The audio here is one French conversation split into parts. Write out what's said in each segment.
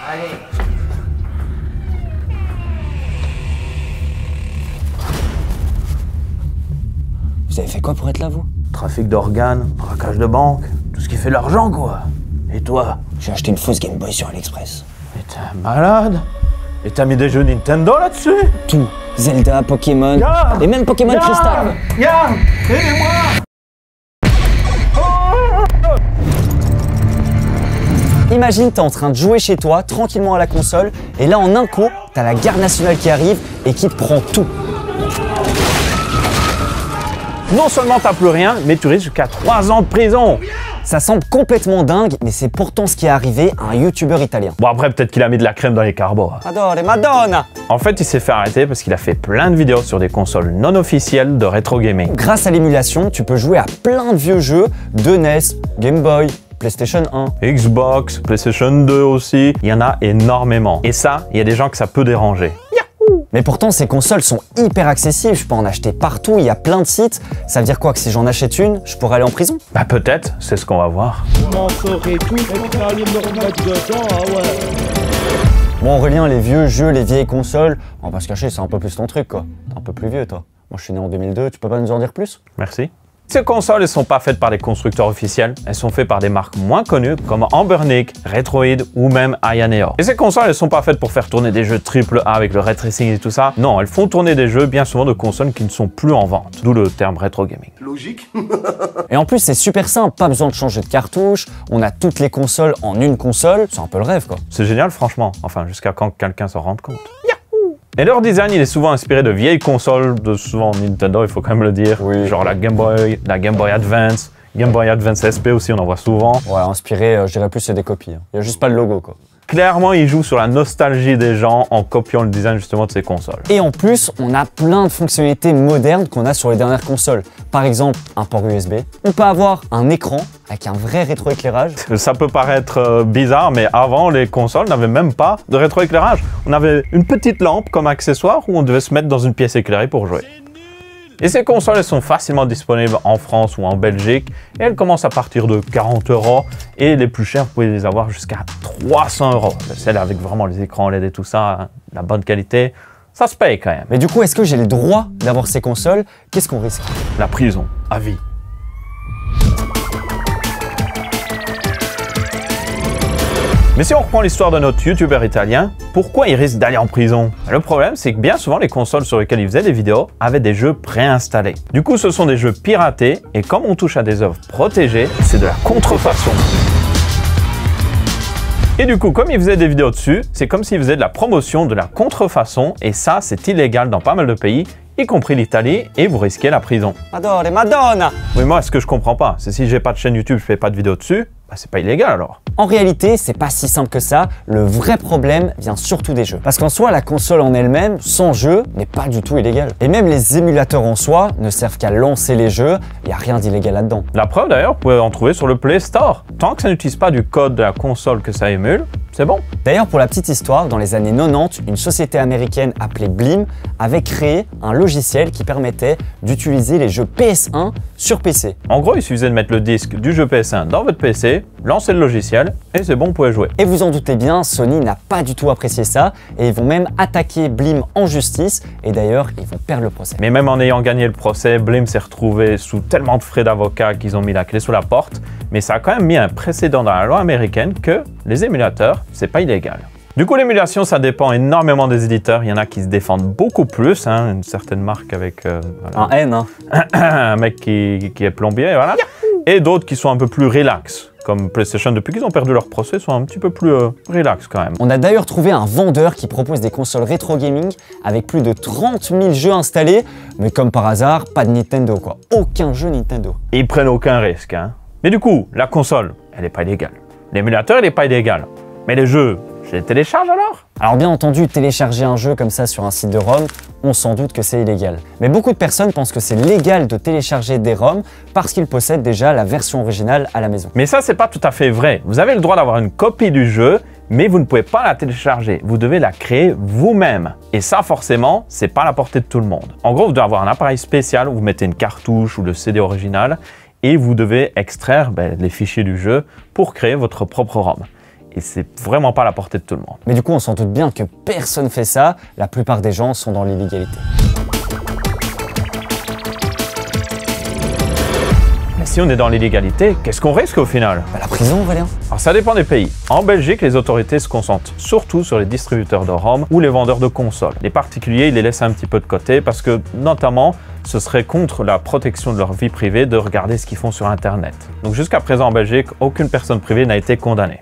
Allez. Vous avez fait quoi pour être là, vous? Trafic d'organes, braquage de banque, tout ce qui fait de l'argent, quoi. Et toi? J'ai acheté une fausse Game Boy sur AliExpress. Mais t'es un malade? Et t'as mis des jeux Nintendo là-dessus? Tout. Zelda, Pokémon, Regarde, et même Pokémon Crystal. Regarde, aidez-moi! Imagine, t'es en train de jouer chez toi, tranquillement à la console, et là, en un coup, t'as la garde nationale qui arrive et qui te prend tout. Non seulement t'as plus rien, mais tu risques jusqu'à 3 ans de prison. Ça semble complètement dingue, mais c'est pourtant ce qui est arrivé à un youtubeur italien. Bon après, peut-être qu'il a mis de la crème dans les carbos. Adore, Madonna! En fait, il s'est fait arrêter parce qu'il a fait plein de vidéos sur des consoles non officielles de rétro gaming. Grâce à l'émulation, tu peux jouer à plein de vieux jeux de NES, Game Boy, PlayStation 1. Xbox, PlayStation 2 aussi, il y en a énormément. Et ça, il y a des gens que ça peut déranger. Mais pourtant, ces consoles sont hyper accessibles, je peux en acheter partout, il y a plein de sites. Ça veut dire quoi, que si j'en achète une, je pourrais aller en prison? Bah peut-être, c'est ce qu'on va voir. Vous m'en saurez tout, et puis allez me remettre dedans, ah ouais. Bon Aurélien, les vieux jeux, les vieilles consoles, on va pas se cacher, c'est un peu plus ton truc quoi. T'es un peu plus vieux toi. Moi je suis né en 2002, tu peux pas nous en dire plus? Merci. Ces consoles, elles sont pas faites par des constructeurs officiels, elles sont faites par des marques moins connues comme Anbernic, Retroid ou même Aya Neo. Et ces consoles, elles sont pas faites pour faire tourner des jeux AAA avec le ray tracing et tout ça. Non, elles font tourner des jeux bien souvent de consoles qui ne sont plus en vente. D'où le terme rétro gaming. Logique. Et en plus c'est super simple, pas besoin de changer de cartouche, on a toutes les consoles en une console, c'est un peu le rêve quoi. C'est génial franchement, enfin jusqu'à quand quelqu'un s'en rende compte. Et leur design, il est souvent inspiré de vieilles consoles, de souvent Nintendo, il faut quand même le dire. Oui. Genre la Game Boy Advance, Game Boy Advance SP aussi, on en voit souvent. Ouais, inspiré, je dirais plus c'est des copies. Il y a juste pas le logo quoi. Clairement, ils jouent sur la nostalgie des gens en copiant le design justement de ces consoles. Et en plus, on a plein de fonctionnalités modernes qu'on a sur les dernières consoles. Par exemple, un port USB. On peut avoir un écran avec un vrai rétroéclairage. Ça peut paraître bizarre, mais avant, les consoles n'avaient même pas de rétroéclairage. On avait une petite lampe comme accessoire où on devait se mettre dans une pièce éclairée pour jouer. Et ces consoles, elles sont facilement disponibles en France ou en Belgique et elles commencent à partir de 40 € et les plus chères, vous pouvez les avoir jusqu'à 300 €. Celles avec vraiment les écrans LED et tout ça, la bonne qualité, ça se paye quand même. Mais du coup, est-ce que j'ai le droit d'avoir ces consoles? Qu'est-ce qu'on risque? La prison, à vie. Mais si on reprend l'histoire de notre youtubeur italien, pourquoi il risque d'aller en prison? Le problème, c'est que bien souvent les consoles sur lesquelles il faisait des vidéos avaient des jeux préinstallés. Du coup, ce sont des jeux piratés et comme on touche à des œuvres protégées, c'est de la contrefaçon. Et du coup, comme il faisait des vidéos dessus, c'est comme s'il faisait de la promotion de la contrefaçon et ça, c'est illégal dans pas mal de pays, y compris l'Italie, et vous risquez la prison. Adore, Madonna! Oui, moi, ce que je comprends pas, c'est si j'ai pas de chaîne YouTube, je fais pas de vidéo dessus, bah c'est pas illégal alors. En réalité, c'est pas si simple que ça. Le vrai problème vient surtout des jeux. Parce qu'en soi, la console en elle-même, sans jeu, n'est pas du tout illégale. Et même les émulateurs en soi ne servent qu'à lancer les jeux. Il n'y a rien d'illégal là-dedans. La preuve d'ailleurs, vous pouvez en trouver sur le Play Store. Tant que ça n'utilise pas du code de la console que ça émule, c'est bon. D'ailleurs, pour la petite histoire, dans les années 90, une société américaine appelée Blim avait créé un logiciel qui permettait d'utiliser les jeux PS1 sur PC. En gros, il suffisait de mettre le disque du jeu PS1 dans votre PC, lancer le logiciel, et c'est bon, vous pouvez jouer. Et vous en doutez bien, Sony n'a pas du tout apprécié ça, et ils vont même attaquer Blim en justice, et d'ailleurs, ils vont perdre le procès. Mais même en ayant gagné le procès, Blim s'est retrouvé sous tellement de frais d'avocat qu'ils ont mis la clé sous la porte, mais ça a quand même mis un précédent dans la loi américaine que les émulateurs, c'est pas illégal. Du coup, l'émulation, ça dépend énormément des éditeurs. Il y en a qui se défendent beaucoup plus, hein, une certaine marque avec Un N, hein. un mec qui est plombier, voilà. Et d'autres qui sont un peu plus relax, comme PlayStation, depuis qu'ils ont perdu leur procès, sont un petit peu plus relax quand même. On a d'ailleurs trouvé un vendeur qui propose des consoles rétro gaming avec plus de 30 000 jeux installés, mais comme par hasard, pas de Nintendo quoi. Aucun jeu Nintendo. Et ils prennent aucun risque, hein. Mais du coup, la console, elle n'est pas illégale. L'émulateur, il n'est pas illégal. Mais les jeux, je les télécharge alors? Alors bien entendu, télécharger un jeu comme ça sur un site de ROM, on s'en doute que c'est illégal. Mais beaucoup de personnes pensent que c'est légal de télécharger des ROM parce qu'ils possèdent déjà la version originale à la maison. Mais ça, c'est pas tout à fait vrai. Vous avez le droit d'avoir une copie du jeu, mais vous ne pouvez pas la télécharger. Vous devez la créer vous-même. Et ça, forcément, c'est pas à la portée de tout le monde. En gros, vous devez avoir un appareil spécial où vous mettez une cartouche ou le CD original et vous devez extraire les fichiers du jeu pour créer votre propre ROM. et c'est vraiment pas à la portée de tout le monde. Mais du coup, on s'en doute bien que personne fait ça. La plupart des gens sont dans l'illégalité. Mais si on est dans l'illégalité, qu'est-ce qu'on risque au final? La prison, Aurélien? Alors ça dépend des pays. En Belgique, les autorités se concentrent surtout sur les distributeurs de ROM ou les vendeurs de consoles. Les particuliers, ils les laissent un petit peu de côté parce que, notamment, ce serait contre la protection de leur vie privée de regarder ce qu'ils font sur Internet. Donc jusqu'à présent en Belgique, aucune personne privée n'a été condamnée.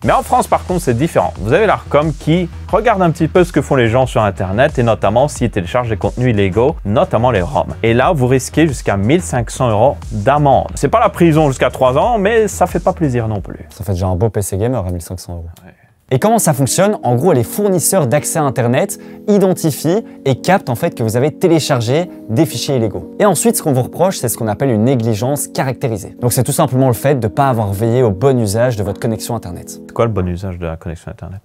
Mais en France, par contre, c'est différent. Vous avez l'Arcom qui regarde un petit peu ce que font les gens sur Internet et notamment s'ils téléchargent des contenus illégaux, notamment les ROM. Et là, vous risquez jusqu'à 1 500 € d'amende. C'est pas la prison jusqu'à 3 ans, mais ça fait pas plaisir non plus. Ça fait déjà un beau PC gamer à 1 500 €. Ouais. Et comment ça fonctionne? En gros, les fournisseurs d'accès à Internet identifient et captent en fait que vous avez téléchargé des fichiers illégaux. Et ensuite, ce qu'on vous reproche, c'est ce qu'on appelle une négligence caractérisée. Donc c'est tout simplement le fait de ne pas avoir veillé au bon usage de votre connexion Internet. C'est quoi le bon usage de la connexion Internet?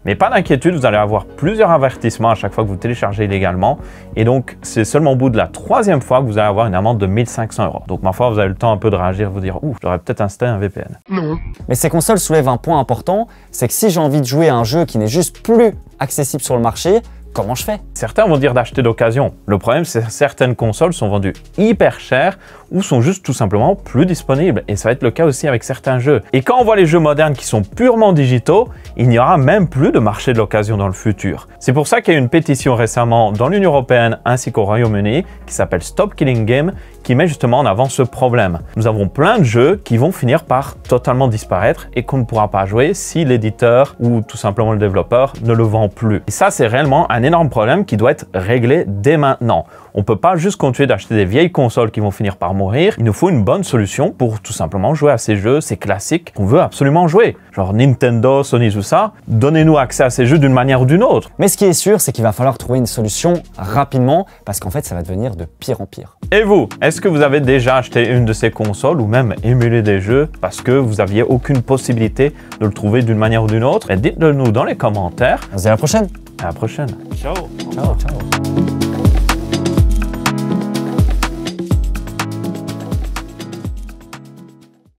Mais pas d'inquiétude, vous allez avoir plusieurs avertissements à chaque fois que vous téléchargez illégalement. Et donc, c'est seulement au bout de la 3e fois que vous allez avoir une amende de 1 500 €. Donc, ma foi, vous avez le temps un peu de réagir, vous dire « Ouh, j'aurais peut-être installé un VPN. » Non. Mais ces consoles soulèvent un point important, c'est que si j'ai envie de jouer à un jeu qui n'est juste plus accessible sur le marché, comment je fais? Certains vont dire d'acheter d'occasion. Le problème, c'est que certaines consoles sont vendues hyper chères ou sont juste tout simplement plus disponibles. Et ça va être le cas aussi avec certains jeux. Et quand on voit les jeux modernes qui sont purement digitaux, il n'y aura même plus de marché de l'occasion dans le futur. C'est pour ça qu'il y a eu une pétition récemment dans l'Union européenne ainsi qu'au Royaume-Uni qui s'appelle Stop Killing Game, qui met justement en avant ce problème. Nous avons plein de jeux qui vont finir par totalement disparaître et qu'on ne pourra pas jouer si l'éditeur ou tout simplement le développeur ne le vend plus. Et ça, c'est réellement un énorme problème qui doit être réglé dès maintenant. On ne peut pas juste continuer d'acheter des vieilles consoles qui vont finir par mourir. Il nous faut une bonne solution pour tout simplement jouer à ces jeux, ces classiques qu'on veut absolument jouer. Genre Nintendo, Sony, tout ça. Donnez-nous accès à ces jeux d'une manière ou d'une autre. Mais ce qui est sûr, c'est qu'il va falloir trouver une solution rapidement parce qu'en fait, ça va devenir de pire en pire. Et vous, est-ce que vous avez déjà acheté une de ces consoles ou même émulé des jeux parce que vous n'aviez aucune possibilité de le trouver d'une manière ou d'une autre? Et dites-le nous dans les commentaires. On se dit à la prochaine. À la prochaine. Ciao. Ciao, ciao.